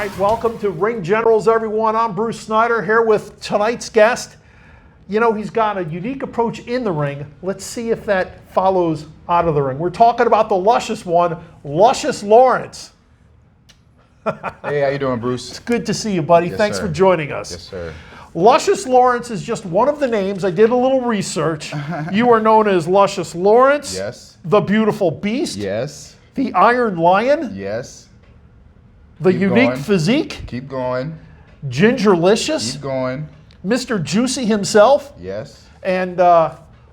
right, welcome to Ring Generals, everyone. I'm Bruce Snyder here with tonight's guest. You know, he's got a unique approach in the ring. Let's see if that follows out of the ring. We're talking about the luscious one, Luscious Lawrence. Hey, how you doing, Bruce? It's good to see you, buddy. Yes, Thanks sir. for joining us. Yes, sir. Luscious Lawrence is just one of the names. I did a little research. You are known as Luscious Lawrence. Yes. The Beautiful Beast. Yes. The Iron Lion. Yes. The Keep Unique going. Physique. Keep going. Gingerlicious. Keep going. Mr. Juicy himself. Yes. And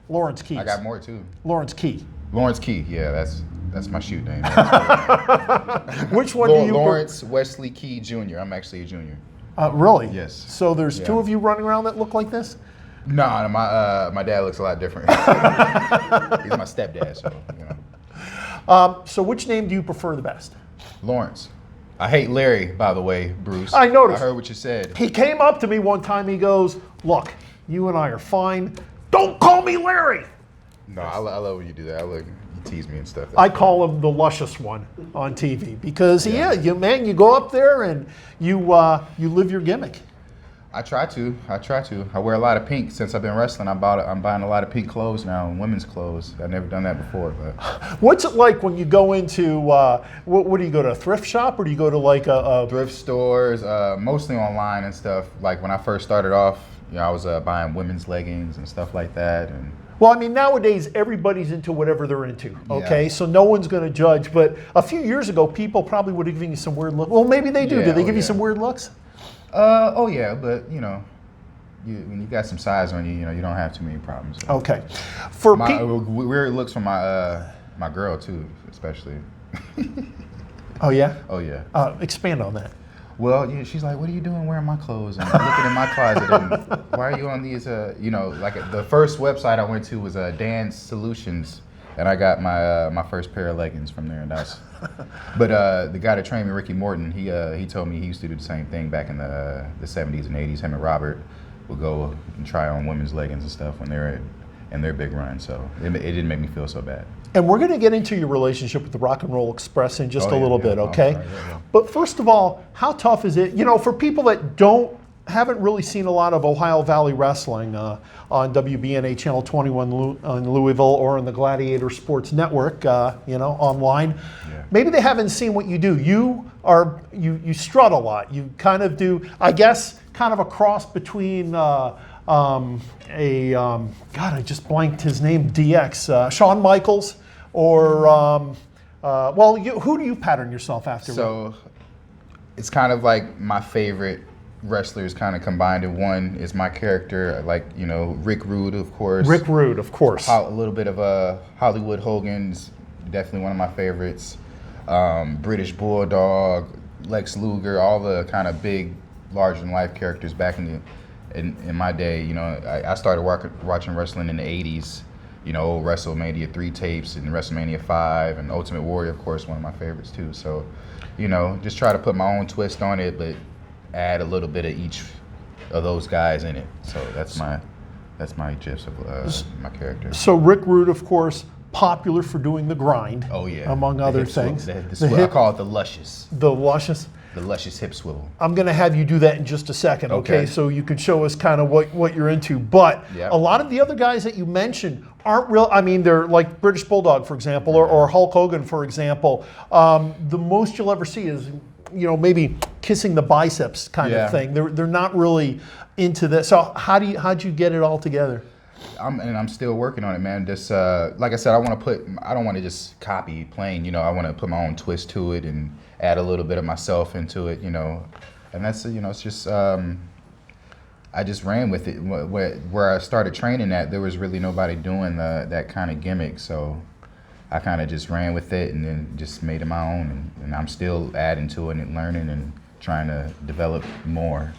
Lawrence Keys. I got more too. Lawrence Key. Lawrence Key. Yeah, that's my shoot name. Which one do you Lawrence Wesley Key Jr. I'm actually a junior. Really? Yes. So there's two of you running around that look like this? No, my dad looks a lot different. He's my stepdad, so you know. So which name do you prefer the best? Lawrence. I hate Larry, by the way, Bruce. I noticed. I heard what you said. He came up to me one time. He goes, "Look, you and I are fine. Don't call me Larry." No, I love when you do that. You tease me and stuff. I call him the luscious one on TV because you go up there and you live your gimmick. I try to. I wear a lot of pink since I've been wrestling. I'm buying a lot of pink clothes now, women's clothes. I've never done that before. But what's it like when you go into what do you go to, a thrift shop, or do you go to like a thrift stores, mostly online and stuff. Like when I first started off, I was buying women's leggings and stuff like that. And well, I mean, nowadays everybody's into whatever they're into, okay? Yeah. So no one's going to judge. But a few years ago, people probably would have given you some weird looks. Well, maybe they do. Yeah, Do they give you some weird looks? Oh yeah, but when you got some size on you, you don't have too many problems. So. Okay. Weird looks from my girl too, especially. Oh yeah. Oh yeah. Expand on that. Well, she's like, "What are you doing wearing my clothes and looking in my closet? And why are you on these?" Like the first website I went to was Dan's Solutions, and I got my first pair of leggings from there. And that's. But the guy that trained me, Ricky Morton, he told me he used to do the same thing back in the 70s and 80s. Him and Robert would go and try on women's leggings and stuff when they were in their big run. So it didn't make me feel so bad. And we're going to get into your relationship with the Rock and Roll Express in just a little bit, okay? Sorry, yeah. But first of all, how tough is it? For people that haven't really seen a lot of Ohio Valley Wrestling on WBNA Channel 21 in Louisville or on the Gladiator Sports Network, online. Yeah. Maybe they haven't seen what you do. You strut a lot. You kind of do, I guess, kind of a cross between God, I just blanked his name, DX, Shawn Michaels, or who do you pattern yourself after? So it's kind of like my favorite wrestlers kind of combined in one is my character, like Rick Rude, of course. Rick Rude, of course. A little bit of Hollywood Hogan's definitely one of my favorites. British Bulldog, Lex Luger, all the kind of big, larger than life characters back in my day. I started watching wrestling in the 80s. Old WrestleMania 3 tapes and WrestleMania 5 and Ultimate Warrior, of course, one of my favorites too. So, just try to put my own twist on it, but add a little bit of each of those guys in it. So that's my gist of my character. So Rick Rude, of course, popular for doing the grind. Oh yeah, among other things. I call it the Luscious. The Luscious. The Luscious hip swivel. I'm going to have you do that in just a second, okay? So you can show us kind of what you're into. But a lot of the other guys that you mentioned aren't real. I mean, they're like British Bulldog, for example, or Hulk Hogan, for example. The most you'll ever see is, maybe kissing the biceps kind of thing. They're not really into that. So how'd you get it all together? I'm still working on it, man. Just like I said, I don't want to just copy plain. I want to put my own twist to it and add a little bit of myself into it. And that's it's just I just ran with it. Where I started training at, there was really nobody doing that kind of gimmick, so I kind of just ran with it and then just made it my own. And I'm still adding to it and learning and trying to develop more.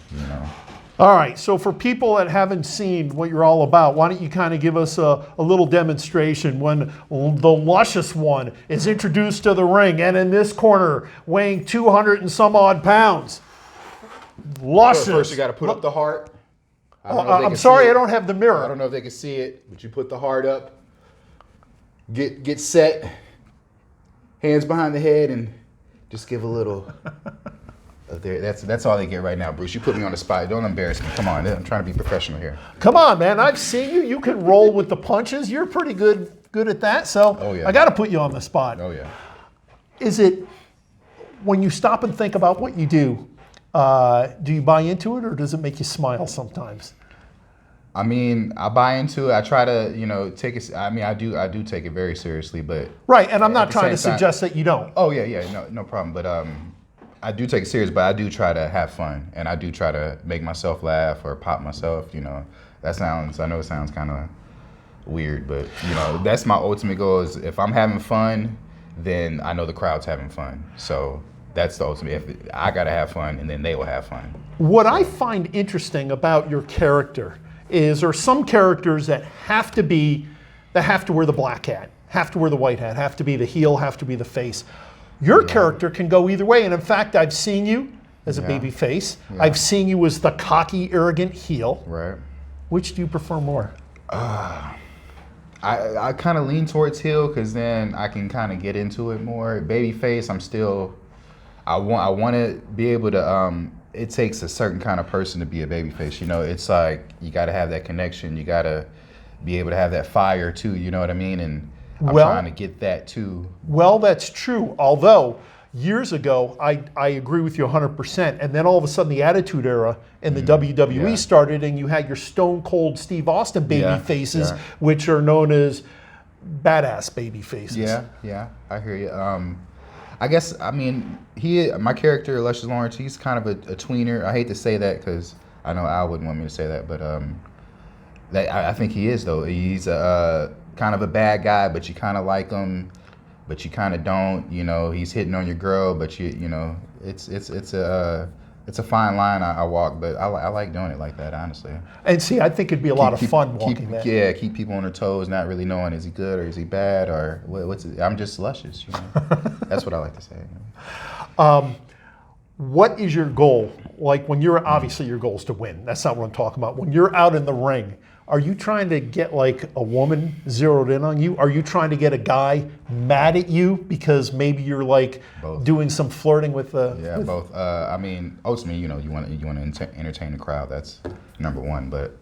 All right, so for people that haven't seen what you're all about, why don't you kind of give us a little demonstration when the Luscious one is introduced to the ring, and in this corner, weighing 200 and some odd pounds, Luscious. First you got to put up the heart. I'm sorry, I don't have the mirror. I don't know if they can see it, but you put the heart up, get set, hands behind the head, and just give a little That's all they get right now, Bruce. You put me on the spot. Don't embarrass me. Come on, I'm trying to be professional here. Come on, man. I've seen you. You can roll with the punches. You're pretty good at that. So I got to put you on the spot. Oh yeah. Is it when you stop and think about what you do you buy into it, or does it make you smile sometimes? I mean, I buy into it. I try to, take it. I mean, I do take it very seriously, but right. And I'm not trying to suggest that you don't. Oh yeah, no problem. But I do take it serious, but I do try to have fun, and I do try to make myself laugh or pop myself. I know it sounds kind of weird, but that's my ultimate goal. Is if I'm having fun, then I know the crowd's having fun. So that's the ultimate. If I gotta have fun, and then they will have fun. What I find interesting about your character is there are some characters that have to wear the black hat, have to wear the white hat, have to be the heel, have to be the face. Your character can go either way, and in fact, I've seen you as a baby face. Yeah. I've seen you as the cocky, arrogant heel. Right. Which do you prefer more? I kind of lean towards heel because then I can kind of get into it more. Baby face, I want to be able to. It takes a certain kind of person to be a babyface. It's like you got to have that connection. You got to be able to have that fire too. You know what I mean? And I'm trying to get that too. Well, that's true. Although years ago, I agree with you 100%. And then all of a sudden, the Attitude Era in the WWE started, and you had your Stone Cold Steve Austin baby faces, which are known as badass baby faces. Yeah, I hear you. I guess, my character, Luscious Lawrence, he's kind of a tweener. I hate to say that because I know Al wouldn't want me to say that, but I think he is, though. He's kind of a bad guy, but you kind of like him, but you kind of don't. He's hitting on your girl, but it's a fine line I walk, but I like doing it like that, honestly. And see, I think it'd be a lot of fun walking that. Yeah, keep people on their toes, not really knowing is he good or is he bad or what's it? I'm just luscious, That's what I like to say. What is your goal? Like when you're, obviously your goal is to win. That's not what I'm talking about. When you're out in the ring, are you trying to get like a woman zeroed in on you? Are you trying to get a guy mad at you because maybe you're like doing some flirting with both. Ultimately, you want to entertain the crowd. That's number one. But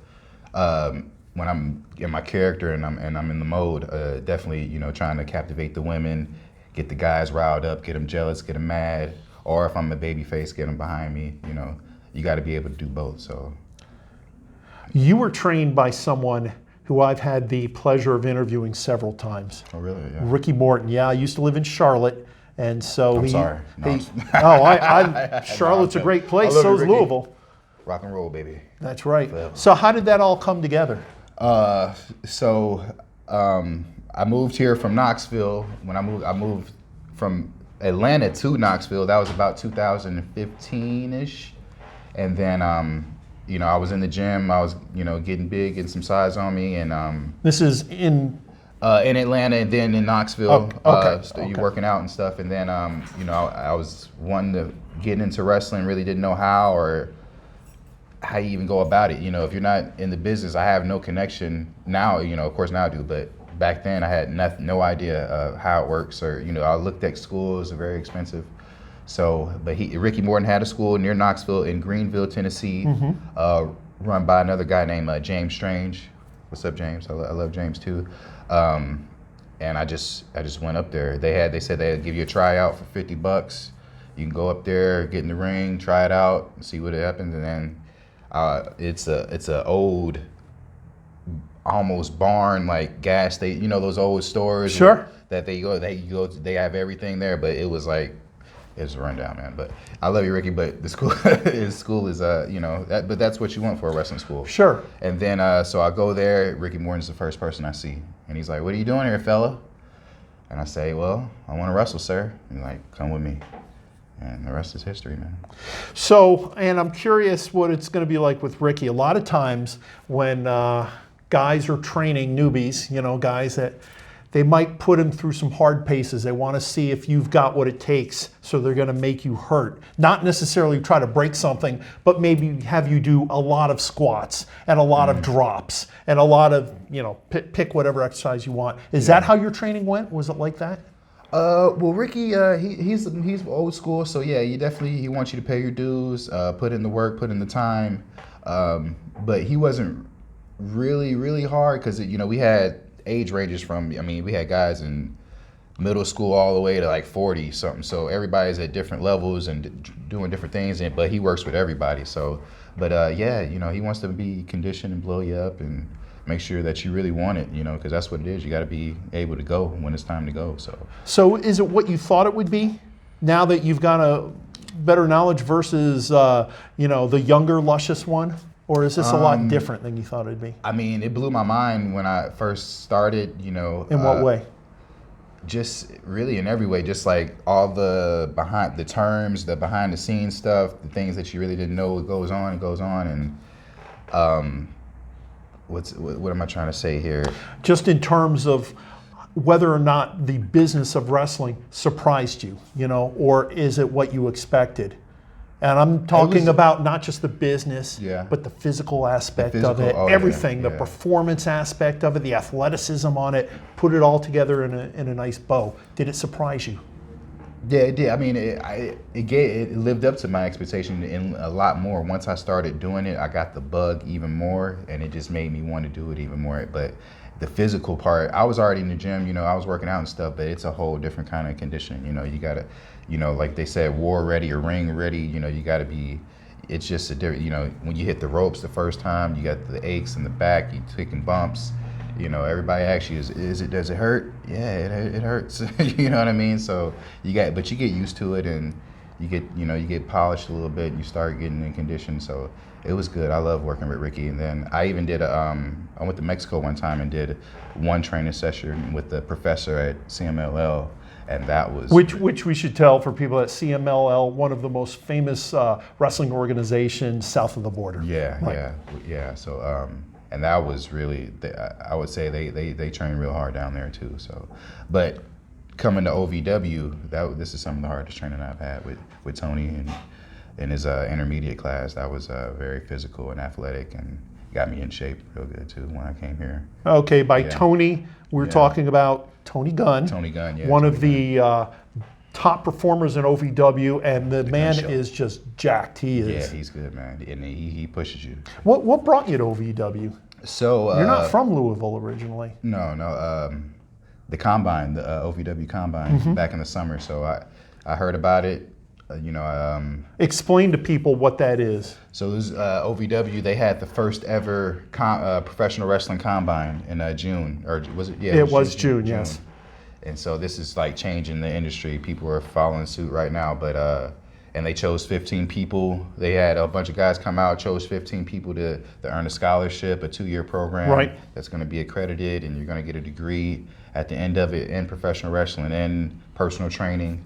when I'm in my character and I'm in the mode, definitely trying to captivate the women, get the guys riled up, get them jealous, get them mad, or if I'm a baby face, get them behind me. You got to be able to do both. So. You were trained by someone who I've had the pleasure of interviewing several times. Oh, really? Yeah. Ricky Morton. Yeah, I used to live in Charlotte, and so sorry. Charlotte's a great place. So is Louisville. Rock and roll, baby. That's right. So how did that all come together? I moved here from Knoxville. When I moved from Atlanta to Knoxville. That was about 2015-ish, and then I was in the gym. I was, getting big, getting some size on me, and this is in Atlanta, and then in Knoxville. You're working out and stuff, and then I was wanting to get into wrestling. Really didn't know how or how you even go about it. If you're not in the business, I have no connection now. Of course now I do, but back then I had no idea of how it works. Or I looked at schools, are very expensive. So, but Ricky Morton had a school near Knoxville in Greenville, Tennessee, run by another guy named James Strange. What's up, James? I love James too. And I just went up there. They said they'd give you a tryout for $50. You can go up there, get in the ring, try it out, see what happens, and then it's a old, almost barn like gas station. Those old stores. Sure. That they have everything there, but it was like. It's a rundown, man. But I love you, Ricky. But the school, is but that's what you want for a wrestling school. Sure. And then, so I go there. Ricky Morton's the first person I see, and he's like, "What are you doing here, fella?" And I say, "Well, I want to wrestle, sir." And he's like, "Come with me." And the rest is history, man. So, and I'm curious what it's going to be like with Ricky. A lot of times when guys are training newbies, guys that. They might put him through some hard paces. They want to see if you've got what it takes, so they're going to make you hurt. Not necessarily try to break something, but maybe have you do a lot of squats and a lot of drops and a lot of, pick whatever exercise you want. Is that how your training went? Was it like that? Well, Ricky, he's old school, so yeah, he wants you to pay your dues, put in the work, put in the time, but he wasn't really hard because we had age ranges from, I mean, we had guys in middle school all the way to like 40 something, so everybody's at different levels and doing different things, but he works with everybody, so, but yeah, he wants to be conditioned and blow you up and make sure that you really want it, because that's what it is. You got to be able to go when it's time to go. So is it what you thought it would be now that you've got a better knowledge versus, the younger Luscious one? Or is this a lot different than you thought it'd be? I mean, it blew my mind when I first started, In what way? Just really in every way, just like all the behind the scenes stuff, the things that you really didn't know what goes on. And what am I trying to say here? Just in terms of whether or not the business of wrestling surprised you, or is it what you expected? And I'm talking about not just the business, but the physical aspect of it, everything, the performance aspect of it, the athleticism on it, put it all together in a nice bow. Did it surprise you? Yeah, it did. I mean, it lived up to my expectation and a lot more. Once I started doing it, I got the bug even more, and it just made me want to do it even more. But the physical part, I was already in the gym, I was working out and stuff, but it's a whole different kind of conditioning. You got to, like they said, war ready or ring ready, you got to be, it's just a different, when you hit the ropes the first time, you got the aches in the back, you taking bumps. Everybody asks you, does it hurt? Yeah, it hurts. You know what I mean? So but you get used to it, and you get polished a little bit, and you start getting in condition. So it was good. I love working with Ricky. And then I even did I went to Mexico one time and did one training session with the professor at CMLL. And that was which we should tell for people at CMLL, one of the most famous wrestling organizations south of the border. Yeah. So and that was really, I would say they train real hard down there too. So, but coming to OVW, this is some of the hardest training I've had with Tony and in his intermediate class. That was very physical and athletic and got me in shape real good too when I came here. Okay, Tony, we're talking about Tony Gunn. Tony Gunn, yeah. One of the top performers in OVW, and the man is just jacked. He is. Yeah, he's good, man, and he pushes you. What brought you to OVW? So you're not from Louisville originally. No. The combine, the OVW combine, back in the summer. So I heard about it. Explain to people what that is. So this OVW, they had the first ever professional wrestling combine in June, or was it? Yeah, it was June. Yes. And so this is like changing the industry. People are following suit right now, but and they chose 15 people. They had a bunch of guys come out, chose 15 people to earn a scholarship, a 2-year program that's going to be accredited, and you're going to get a degree at the end of it in professional wrestling and personal training.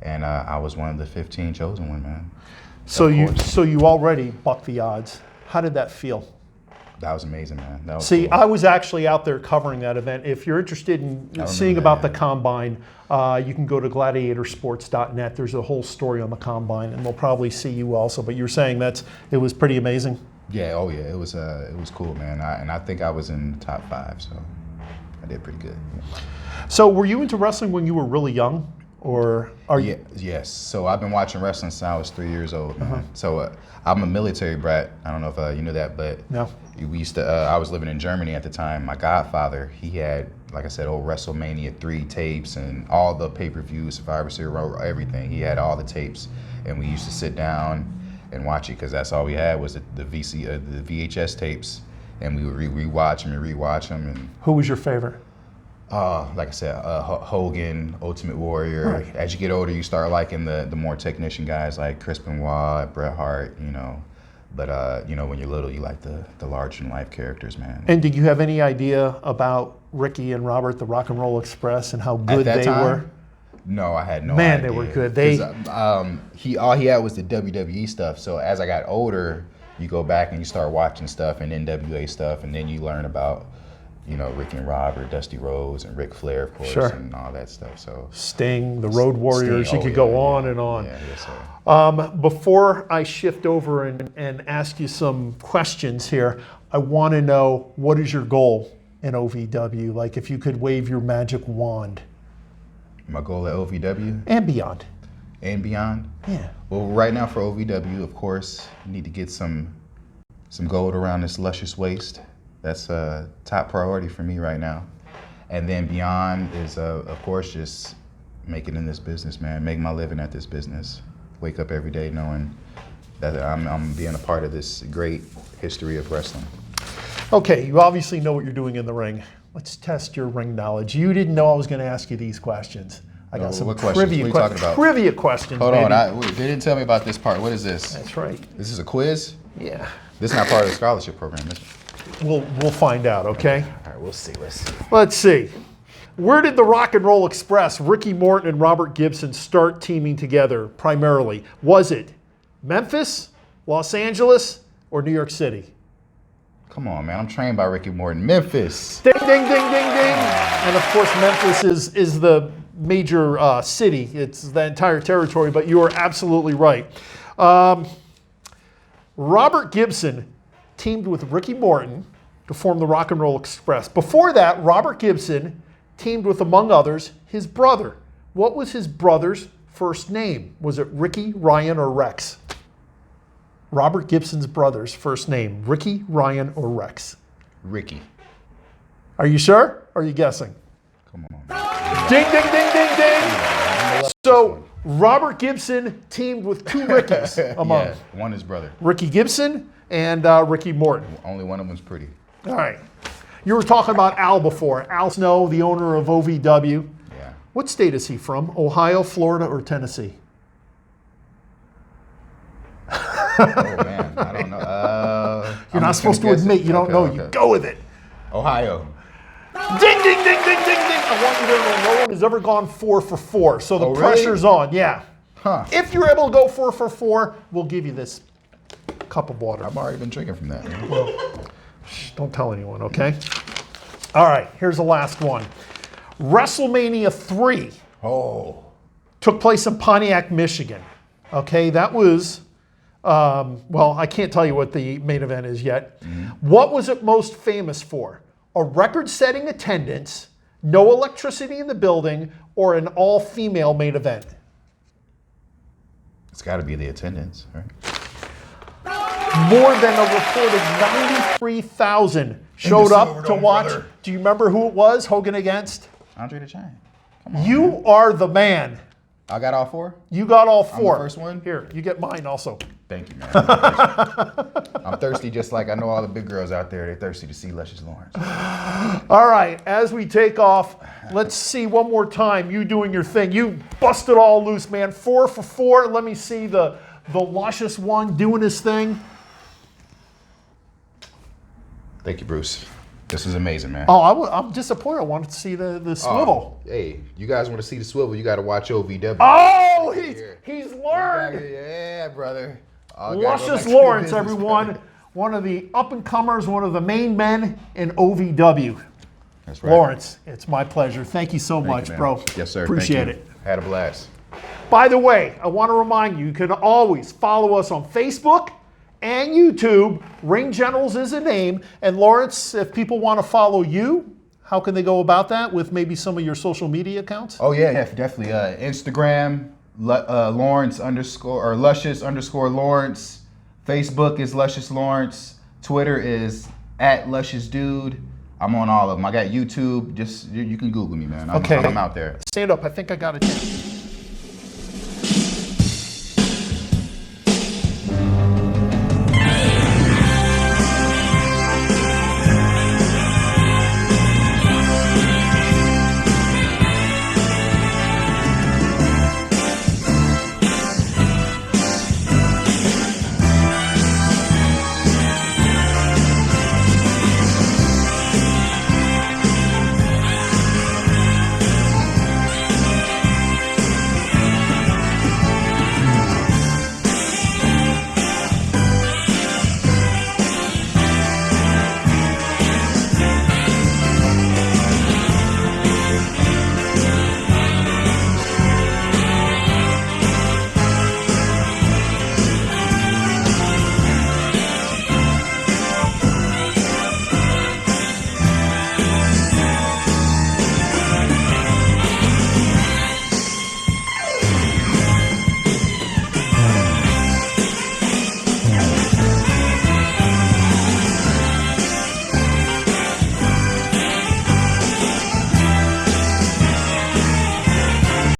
And I was one of the 15 chosen one, man. So you already bucked the odds. How did that feel? That was amazing, man. That was cool. I was actually out there covering that event. If you're interested in seeing about the combine, you can go to gladiatorsports.net. There's a whole story on the combine, and they'll probably see you also. But you're saying it was pretty amazing. Yeah. Oh yeah. It was cool, man. I think I was in the top 5, so I did pretty good. Yeah. So were you into wrestling when you were really young? Or are you? Yes. So I've been watching wrestling since I was 3 years old. So I'm a military brat. I don't know if you knew that, but no. We used to. I was living in Germany at the time. My godfather, he had, like I said, old WrestleMania 3 tapes and all the pay-per-views, Survivor Series, everything. He had all the tapes, and we used to sit down and watch it because that's all we had was the VHS tapes, and we would rewatch them. And who was your favorite? Like I said, Hogan, Ultimate Warrior. Right. As you get older, you start liking the more technician guys like Chris Benoit, Bret Hart, But, when you're little, you like the larger-than-life characters, man. And did you have any idea about Ricky and Robert, the Rock and Roll Express, and how good they were? No, I had no idea. Man, they were good. All he had was the WWE stuff. So as I got older, you go back and you start watching stuff and NWA stuff, and then you learn about Ricky and Robert, Dusty Rhodes, and Ric Flair, of course, and all that stuff. So Sting, the Road Warriors, you could go on and on. Yeah, yes, sir. Before I shift over and ask you some questions here, I want to know, what is your goal in OVW? Like, if you could wave your magic wand. My goal at OVW and beyond. and beyond. Yeah. Well, right now for OVW, of course, you need to get some gold around this luscious waist. That's a top priority for me right now. And then beyond is, of course, just make it in this business, man. Make my living at this business. Wake up every day knowing that I'm being a part of this great history of wrestling. Okay, you obviously know what you're doing in the ring. Let's test your ring knowledge. You didn't know I was going to ask you these questions. I got some trivia questions. Hold on, they didn't tell me about this part. What is this? That's right. This is a quiz? Yeah. This is not part of the scholarship program, is it? We'll find out, okay? All right, we'll see. Let's see. Where did the Rock and Roll Express, Ricky Morton and Robert Gibson, start teaming together primarily? Was it Memphis, Los Angeles, or New York City? Come on, man. I'm trained by Ricky Morton. Memphis. Ding, ding, ding, ding, ding. And of course, Memphis is the major city. It's the entire territory, but you are absolutely right. Robert Gibson teamed with Ricky Morton to form the Rock and Roll Express. Before that, Robert Gibson teamed with, among others, his brother. What was his brother's first name? Was it Ricky, Ryan, or Rex? Robert Gibson's brother's first name, Ricky, Ryan, or Rex? Ricky. Are you sure? Or are you guessing? Come on. Ding, ding, ding, ding, ding. So Robert Gibson teamed with two Rickies among. Yeah, one is brother. Ricky Gibson and Ricky Morton. Only one of them's pretty. All right. You were talking about Al before. Al Snow, the owner of OVW. Yeah. What state is he from? Ohio, Florida, or Tennessee? Oh, man. I don't know. You're not supposed to admit you don't know. You go with it. Ohio. Ding, ding, ding, ding, ding, ding. I want you to know no one has ever gone 4 for 4. So the pressure's on. Yeah. Huh. If you're able to go 4 for 4, we'll give you this cup of water. I've already been drinking from that. Well, don't tell anyone, okay? All right, here's the last one. WrestleMania 3 took place in Pontiac, Michigan. Okay, that was, well, I can't tell you what the main event is yet. Mm-hmm. What was it most famous for? A record-setting attendance, no electricity in the building, or an all-female main event? It's got to be the attendance, right? More than a reported 93,000 showed up to watch. Brother. Do you remember who it was Hogan against? Andre the Giant. Come on, you man. Are the man. I got all 4? You got all 4. I'm the first one? Here, you get mine also. Thank you, man. I'm thirsty just like I know all the big girls out there. They're thirsty to see Luscious Lawrence. All right, as we take off, let's see one more time you doing your thing. You busted all loose, man. 4 for 4. Let me see the Luscious one doing his thing. Thank you, Bruce. This is amazing, man. Oh, I'm disappointed. I wanted to see the swivel. Hey, you guys want to see the swivel, you got to watch OVW. Oh, he's learned. Yeah, brother. Luscious Lawrence, everyone. One of the up-and-comers, one of the main men in OVW. That's right. Lawrence, it's my pleasure. Thank you so much, you, bro. Yes, sir. Appreciate Thank you. it. Had a blast. By the way, I want to remind you, you can always follow us on Facebook and YouTube. Ring Generals is a name. And Lawrence, if people want to follow you, how can they go about that with maybe some of your social media accounts? Oh, yeah, definitely. Instagram, Lawrence or Luscious _Lawrence. Facebook is Luscious Lawrence. Twitter is @LusciousDude. I'm on all of them. I got YouTube. Just you can Google me, man. I'm out there. Stand up. I think I got it.